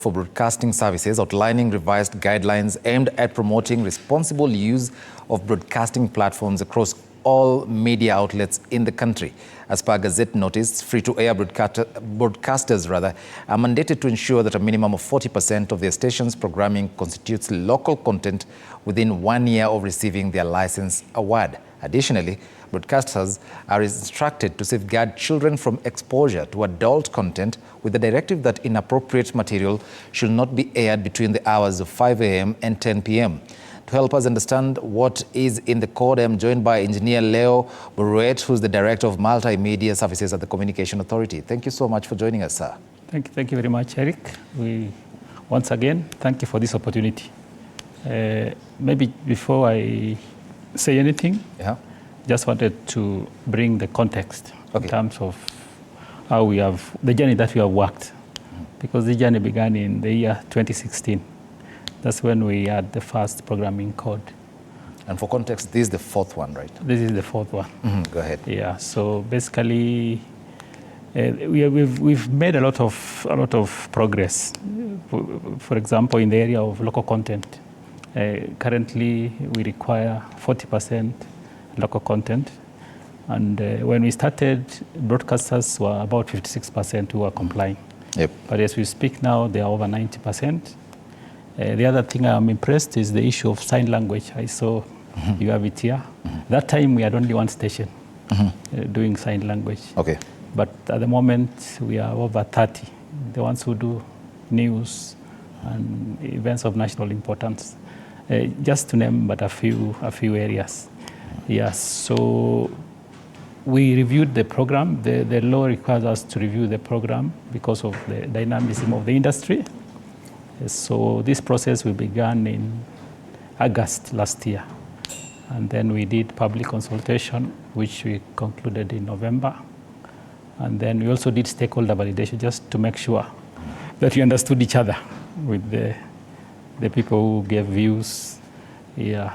for broadcasting services outlining revised guidelines aimed at promoting responsible use of broadcasting platforms across all media outlets in the country. As per Gazette notice, free-to-air broadcasters are mandated to ensure that a minimum of 40% of their station's programming constitutes local content within 1 year of receiving their license award. Additionally, broadcasters are instructed to safeguard children from exposure to adult content, with the directive that inappropriate material should not be aired between the hours of 5 a.m. and 10 p.m. To help us understand what is in the code, I am joined by Engineer Leo Buruet, who's the Director of Multimedia Services at the Communication Authority. Thank you so much for joining us, sir. Thank you very much, Eric. Once again, thank you for this opportunity. Maybe before I say anything, just wanted to bring the context in terms of how we have, the journey that we have worked. Because the journey began in the year 2016. That's when we had the first programming code. And for context, this is the fourth one, right? This is the fourth one. Go ahead. Yeah, so basically, we've made a lot of progress. For example, in the area of local content, currently we require 40% local content. And when we started, broadcasters were about 56% who were complying. Yep. But as we speak now, they are over 90%. The other thing I'm impressed is the issue of sign language. I saw you have it here. That time we had only one station doing sign language. Okay. But at the moment we are over 30, the ones who do news and events of national importance. Just to name but a few areas. Yes, so we reviewed the program. The law requires us to review the program because of the dynamism of the industry. So this process we began in August last year. And then we did public consultation, which we concluded in November. And then we also did stakeholder validation just to make sure that we understood each other with the people who gave views. Yeah,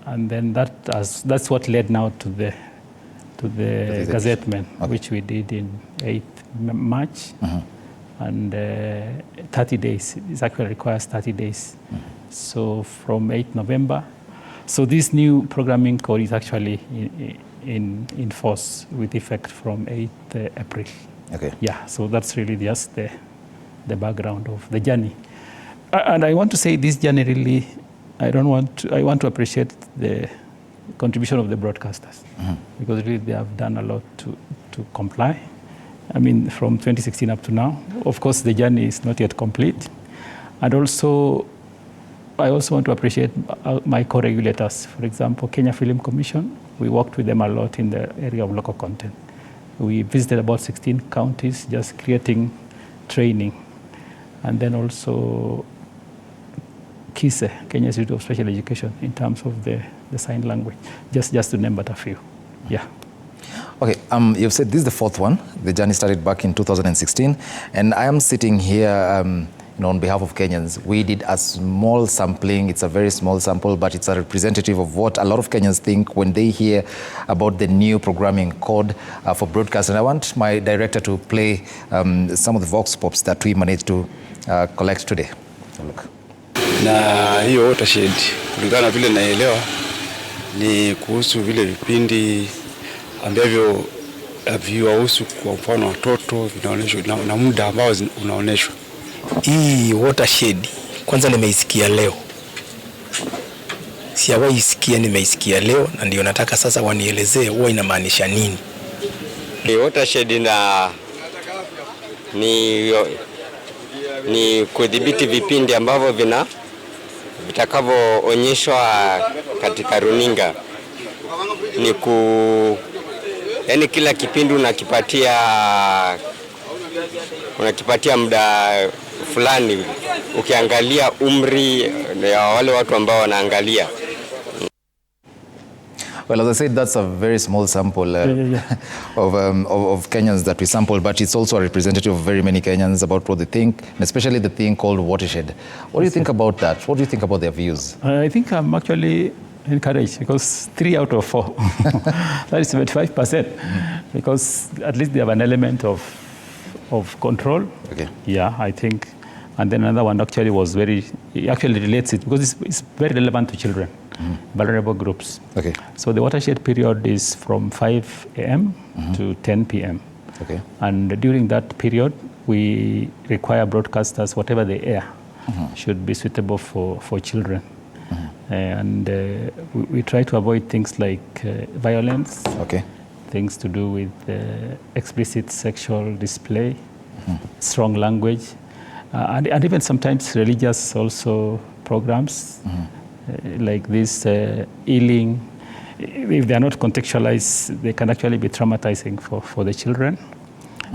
and then that's what led now to the gazettement, which we did in 8th March. And 30 days. It actually requires 30 days. So from 8th November. So this new programming code is actually in force with effect from 8th April. Okay. Yeah, so that's really just the background of the journey. And I want to say this journey really, I want to appreciate the contribution of the broadcasters because really they have done a lot to comply. I mean, from 2016 up to now. Of course, the journey is not yet complete. And also, I also want to appreciate my co-regulators. For example, Kenya Film Commission, we worked with them a lot in the area of local content. We visited about 16 counties, just creating training. And then also KISE, Kenya Institute of Special Education, in terms of the sign language, just to name but a few. Yeah. Okay, you've said this is the fourth one. The journey started back in 2016, and I am sitting here on behalf of Kenyans. We did a small sampling. It's a very small sample, but it's a representative of what a lot of Kenyans think when they hear about the new programming code for broadcast. And I want my director to play some of the vox pops that we managed to collect today. Look. Na hiyo watershed kulingana vile naelewa ni kuhusu vile vipindi ambavyo viwahusu kwa mfano watoto vinaonyeshwa na muda ambao unaonyeshwa. Hii watershed kwanza nimeisikia leo. Sijawahi isikia, nimeisikia leo na ndio nataka sasa wanielezee huwa inamaanisha nini. Watershed ni kudhibiti vipindi ambavyo vitakavyoonyeshwa katika runinga. Yani kila kipindi unakipatia muda fulani ukiangalia umri ya wale watu ambao wanaangalia. Well, as I said, that's a very small sample of Kenyans that we sampled, but it's also a representative of very many Kenyans about what they think, and especially the thing called watershed. What do you think about that? What do you think about their views? I think I'm actually encouraged because 3 out of 4, that is 75%, because at least they have an element of control. Okay. Yeah, I think And then another one actually was it actually relates it because it's very relevant to children, vulnerable groups. Okay. So the watershed period is from 5 a.m. to 10 p.m. Okay. And during that period, we require broadcasters, whatever they air, should be suitable for children. And we try to avoid things like violence, Okay. things to do with explicit sexual display, strong language, and even sometimes religious also programs like this healing. If they are not contextualized, they can actually be traumatizing for the children.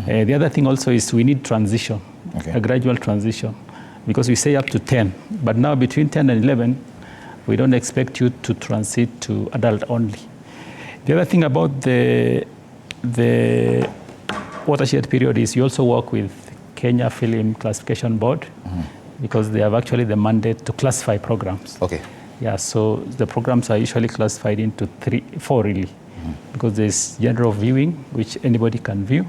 The other thing also is we need transition, a gradual transition, because we say up to 10, but now between 10 and 11, we don't expect you to transit to adult only. The other thing about the watershed period is you also work with Kenya Film Classification Board because they have actually the mandate to classify programs. Okay. Yeah, so the programs are usually classified into four really, because there's general viewing, which anybody can view.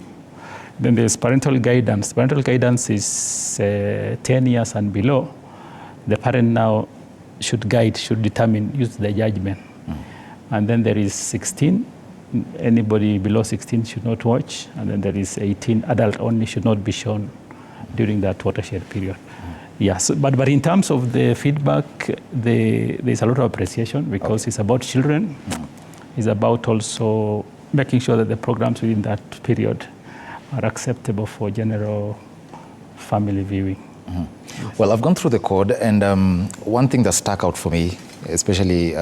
Then there's parental guidance. Parental guidance is 10 years and below. The parent now should determine, use the judgment. And then there is 16. Anybody below 16 should not watch. And then there is 18. Adult only should not be shown during that watershed period. Yeah, so, but in terms of the feedback, there's a lot of appreciation because it's about children. It's about also making sure that the programs within that period are acceptable for general family viewing. Yes. Well, I've gone through the code, and one thing that stuck out for me, especially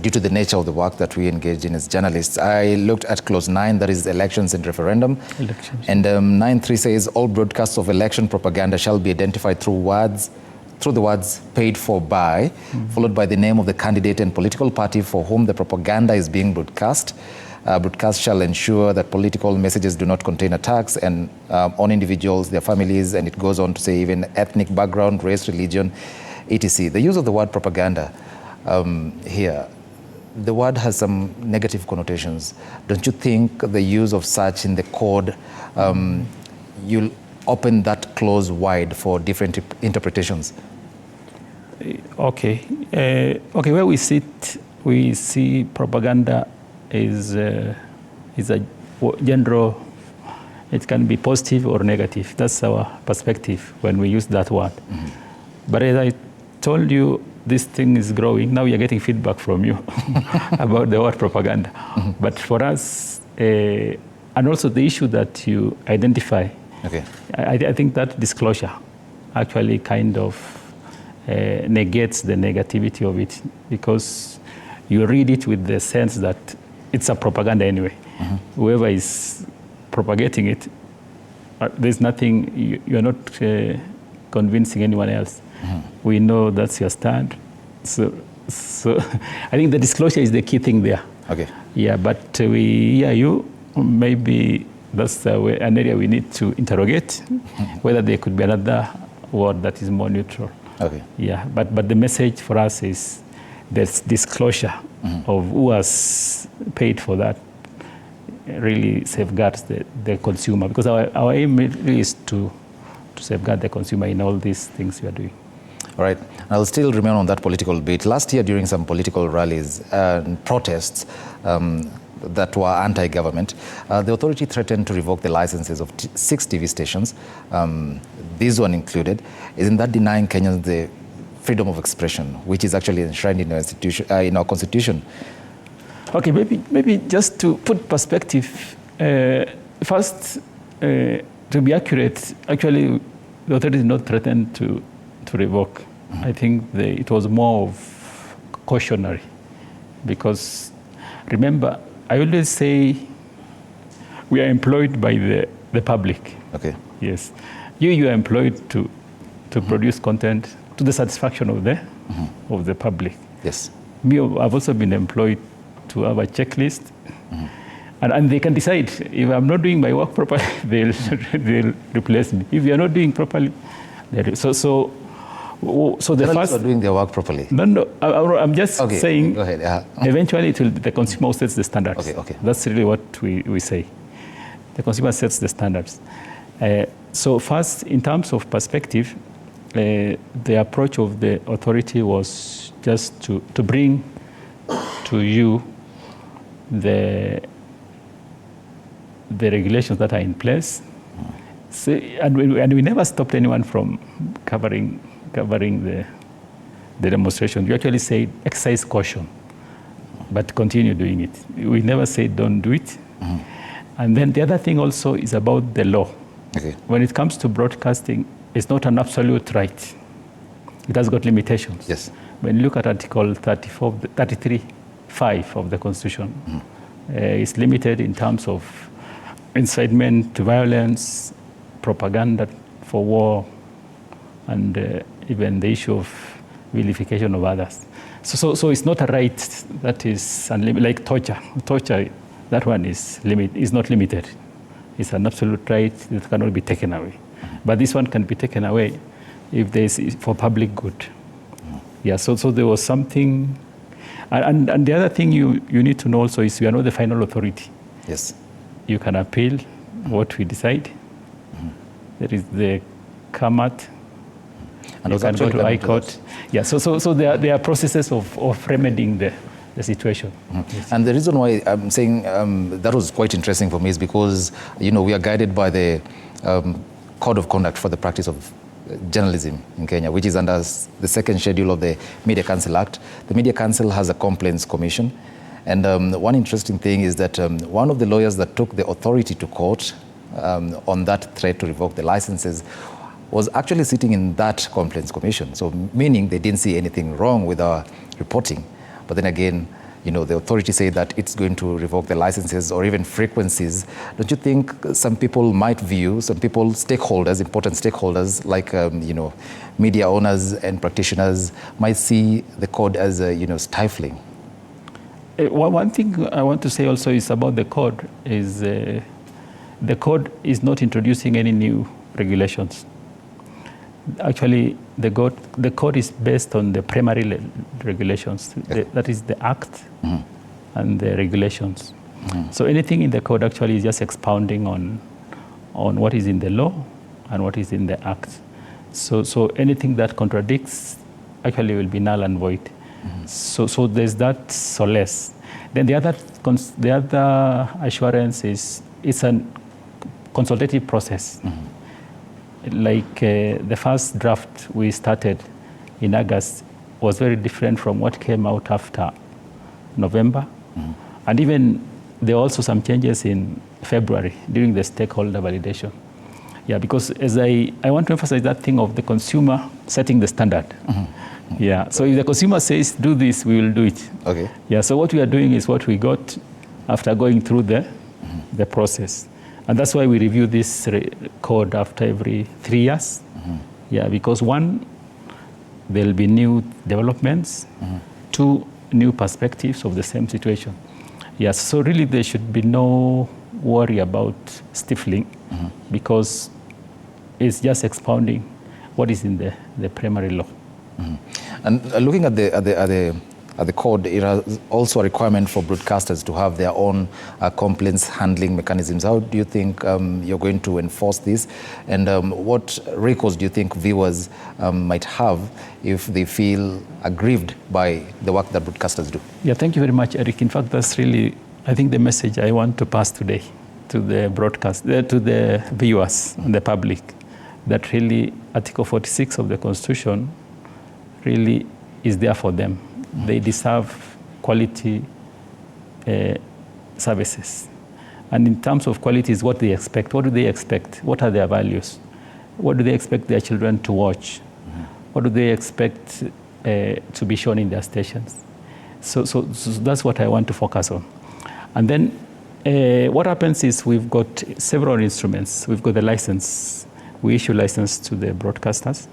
due to the nature of the work that we engage in as journalists, I looked at clause 9, that is elections and referendum. Elections. And 9.3 says all broadcasts of election propaganda shall be identified through the words paid for by, followed by the name of the candidate and political party for whom the propaganda is being broadcast. Broadcast shall ensure that political messages do not contain attacks on individuals, their families, and it goes on to say even ethnic background, race, religion, etc. The use of the word propaganda here, the word has some negative connotations. Don't you think the use of such in the code, you'll open that clause wide for different interpretations? Okay. Where we sit, we see propaganda is a general, it can be positive or negative. That's our perspective when we use that word. But as I told you, this thing is growing. Now we are getting feedback from you about the word propaganda. But for us, and also the issue that you identify, I think that disclosure actually kind of negates the negativity of it, because you read it with the sense that it's a propaganda anyway. Whoever is propagating it, there's nothing, you're not convincing anyone else. We know that's your stand. So I think the disclosure is the key thing there. Okay. Yeah, but we hear you. Maybe that's an area we need to interrogate, whether there could be another word that is more neutral. Okay. Yeah, but the message for us is there's disclosure of who has paid for that really safeguards the consumer, because our aim really is to safeguard the consumer in all these things we are doing. All right. I'll still remain on that political bit. Last year, during some political rallies and protests that were anti-government, the authority threatened to revoke the licenses of 6 TV stations, this one included. Isn't that denying Kenyans the freedom of expression, which is actually enshrined in our in our constitution? Okay, maybe just to put perspective, first, to be accurate, actually, the authority did not threaten to revoke. I think it was more of cautionary, because remember, I always say we are employed by the public. Okay. Yes. You are employed to produce content to the satisfaction of the public. Yes. Me, I've also been employed to have a checklist, and they can decide if I'm not doing my work properly, they'll replace me. If you are not doing properly, so the first are doing their work properly. No, I'm just saying. Go ahead. Eventually, the consumer sets the standards. Okay. That's really what we say. The consumer sets the standards. So first, in terms of perspective, the approach of the authority was just to bring to you the regulations that are in place. So, and we never stopped anyone from covering the demonstration. We actually said exercise caution, but continue doing it. We never said don't do it. And then the other thing also is about the law. Okay. When it comes to broadcasting, it's not an absolute right. It has got limitations. Yes. When you look at Article 33(5) of the Constitution, it's limited in terms of incitement to violence, propaganda for war, and even the issue of vilification of others. So it's not a right that is unlimited, like torture. Torture, that one is not limited. It's an absolute right that cannot be taken away. But this one can be taken away if there is for public good. Yeah, so there was something, and the other thing you need to know also is we are not the final authority. Yes. You can appeal what we decide. There is the CAMAT. And you can go to High Court. Yeah, so there are processes of remedying the situation. Yes. And the reason why I'm saying that was quite interesting for me is because, we are guided by the Code of Conduct for the Practice of Journalism in Kenya, which is under the second schedule of the Media Council Act. The Media Council has a complaints commission. And one interesting thing is that one of the lawyers that took the authority to court on that threat to revoke the licenses was actually sitting in that complaints commission. So meaning they didn't see anything wrong with our reporting. But then again, the authority said that it's going to revoke the licenses or even frequencies. Don't you think some people might view, stakeholders, important stakeholders like, media owners and practitioners might see the code as, stifling? One thing I want to say also is about the code is the code is not introducing any new regulations. Actually, the code is based on the primary regulations. Okay. That is the Act and the regulations. So anything in the code actually is just expounding on what is in the law and what is in the Act. So anything that contradicts actually will be null and void. So there's that solace. Then the other assurance is it's a consultative process. Like the first draft we started in August was very different from what came out after November. And even there were also some changes in February during the stakeholder validation. Yeah, because as I want to emphasize that thing of the consumer setting the standard. Yeah, so if the consumer says do this, we will do it. Okay. Yeah, so what we are doing is what we got after going through the process. And that's why we review this code after every 3 years. Yeah, because one, there'll be new developments. Two, new perspectives of the same situation. Yes, so really there should be no worry about stifling because it's just expounding what is in the primary law. And looking at the code, it has also a requirement for broadcasters to have their own complaints handling mechanisms. How do you think you're going to enforce this? And what recourse do you think viewers might have if they feel aggrieved by the work that broadcasters do? Yeah, thank you very much, Eric. In fact, that's really, I think, the message I want to pass today to the to the viewers and the public, that really Article 46 of the Constitution really is there for them. They deserve quality services. And in terms of quality is what they expect. What do they expect? What are their values? What do they expect their children to watch? What do they expect to be shown in their stations? So that's what I want to focus on. And then what happens is we've got several instruments. We've got the license. We issue license to the broadcasters.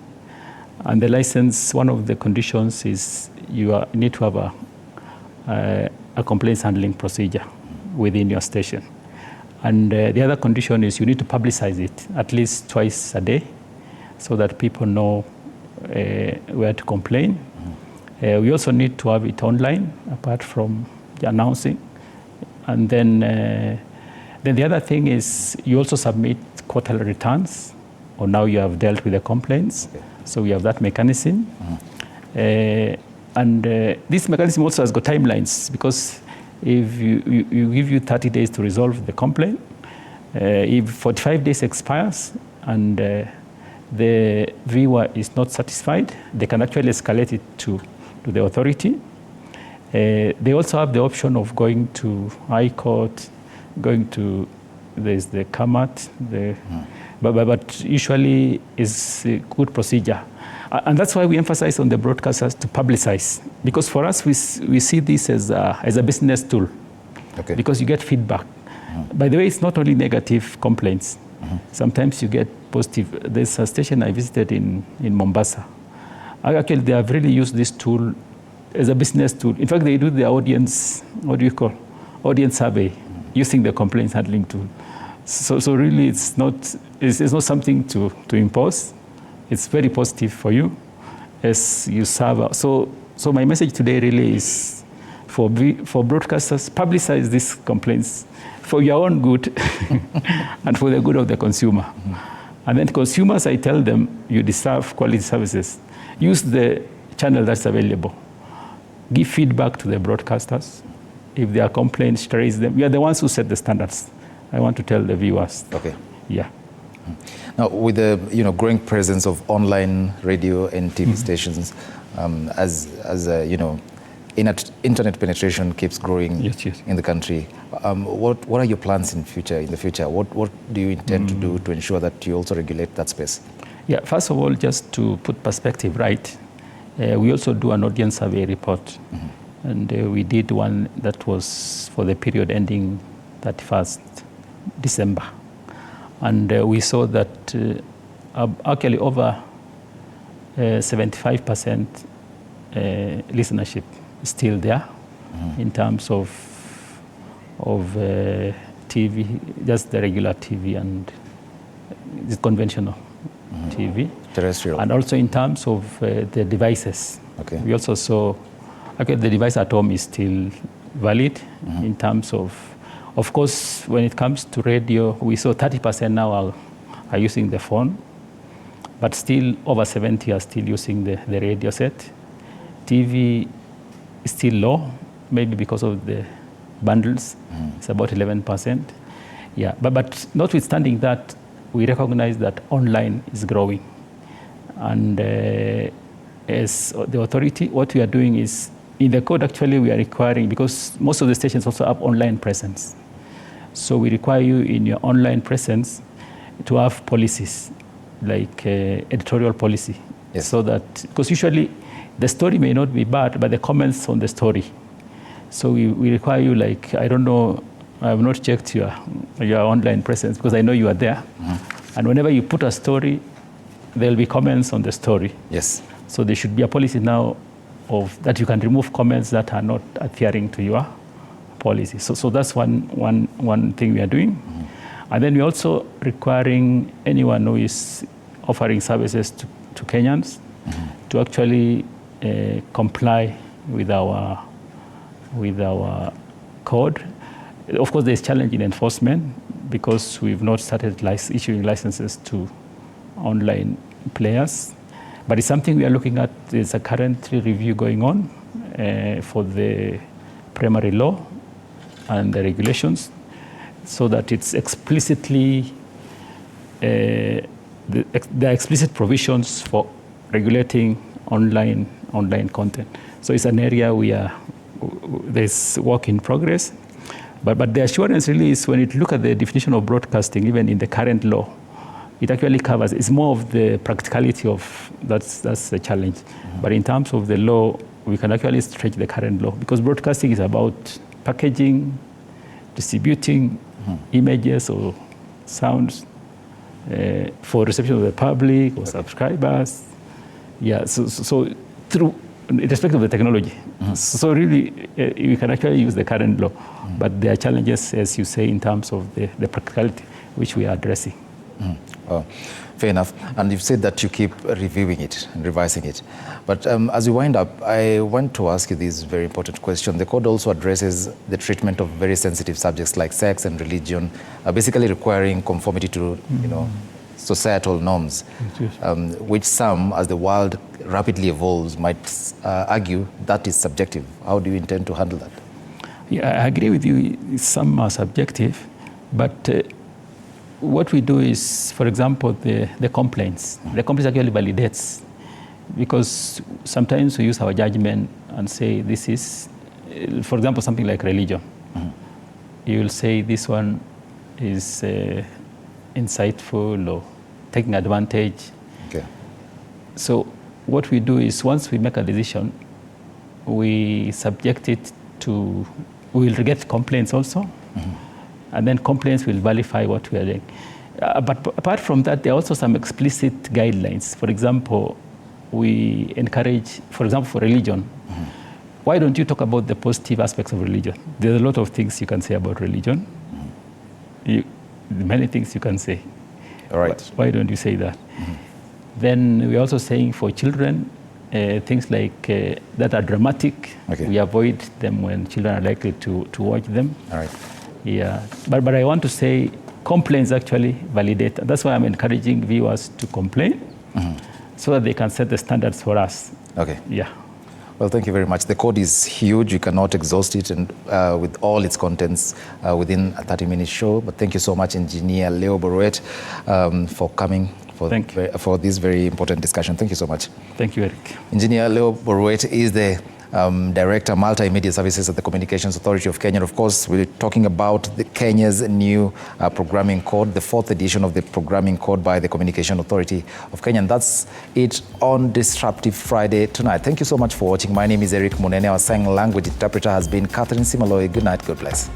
And the license, one of the conditions is you need to have a complaints handling procedure within your station. And the other condition is you need to publicize it at least twice a day so that people know where to complain. We also need to have it online apart from the announcing. And then the other thing is you also submit quarterly returns, or now you have dealt with the complaints. So we have that mechanism. And this mechanism also has got timelines, because if you give you 30 days to resolve the complaint, if 45 days expires and the viewer is not satisfied, they can actually escalate it to the authority. They also have the option of going to High Court, there's the CAMAT, but usually is a good procedure. And that's why we emphasize on the broadcasters to publicize, because for us, we see this as a business tool, because you get feedback. By the way, it's not only negative complaints. Sometimes you get positive. There's a station I visited in Mombasa. Actually, they have really used this tool as a business tool. In fact, they do the audience, audience survey using the complaints handling tool. So really, it's not something to impose. It's very positive for you as you serve. So my message today really is for broadcasters, publicize these complaints for your own good and for the good of the consumer. And then consumers, I tell them, you deserve quality services. Use the channel that's available. Give feedback to the broadcasters. If there are complaints, raise them. We are the ones who set the standards. I want to tell the viewers. Okay. Yeah. Now, with the growing presence of online radio and TV stations, as internet penetration keeps growing in the country, what are your plans in the future? What do you intend to do to ensure that you also regulate that space? Yeah, first of all, just to put perspective right, we also do an audience survey report. And we did one that was for the period ending 31st December. And we saw that actually over 75% listenership is still there in terms of TV, just the regular TV and the conventional TV. Terrestrial. And also in terms of the devices. Okay. We also saw, the device at home is still valid in terms of course, when it comes to radio, we saw 30% now are using the phone, but still over 70% are still using the radio set. TV is still low, maybe because of the bundles. It's about 11%. Yeah, but notwithstanding that, we recognize that online is growing. And as the authority, what we are doing is, in the code actually we are requiring, because most of the stations also have online presence. So we require you in your online presence to have policies, like editorial policy. Yes. So that, because usually the story may not be bad, but the comments on the story. So we require you, like, I don't know, I have not checked your online presence, because I know you are there. And whenever you put a story, there will be comments on the story. Yes. So there should be a policy now of that you can remove comments that are not adhering to your policy. So that's one thing we are doing. And then we're also requiring anyone who is offering services to Kenyans to actually comply with our code. Of course, there's challenge in enforcement because we've not started issuing licenses to online players. But it's something we are looking at. There's a current review going on for the primary law and the regulations, so that it's explicitly, there are explicit provisions for regulating online content. So it's an area there's work in progress. But the assurance really is when you look at the definition of broadcasting, even in the current law, it actually covers, it's more of the practicality of, that's the challenge. But in terms of the law, we can actually stretch the current law, because broadcasting is about packaging, distributing images or sounds for reception of the public or subscribers. Yeah, so through, in respect of the technology. So really, we can actually use the current law, but there are challenges, as you say, in terms of the practicality, which we are addressing. Fair enough. And you've said that you keep reviewing it and revising it. But as we wind up, I want to ask you this very important question. The code also addresses the treatment of very sensitive subjects like sex and religion, basically requiring conformity to, societal norms, which some, as the world rapidly evolves, might argue that is subjective. How do you intend to handle that? Yeah, I agree with you. Some are subjective, but what we do is, for example, the complaints. The complaints actually validates, because sometimes we use our judgment and say this is, for example, something like religion. You will say this one is insightful or taking advantage. Okay. So what we do is, once we make a decision, we subject it to, we will get complaints also, and then complaints will verify what we are doing. But apart from that, there are also some explicit guidelines. For example, we encourage, for example, for religion, why don't you talk about the positive aspects of religion? There's a lot of things you can say about religion. Many things you can say. All right. Why don't you say that? Then we're also saying for children, things like that are dramatic, we avoid them when children are likely to watch them. All right. Yeah, but I want to say complaints actually validate. That's why I'm encouraging viewers to complain, so that they can set the standards for us. Okay. Yeah. Well, thank you very much. The code is huge. You cannot exhaust it and with all its contents within a 30-minute show. But thank you so much, Engineer Leo Boruet, for coming for this very important discussion. Thank you so much. Thank you, Eric. Engineer Leo Boruet is the Director, Multimedia Services at the Communications Authority of Kenya. And of course, we're talking about Kenya's new programming code, the 4th edition of the programming code by the Communication Authority of Kenya. And that's it on Disruptive Friday tonight. Thank you so much for watching. My name is Eric Munene. Our sign language interpreter has been Catherine Simaloy. Good night. God bless.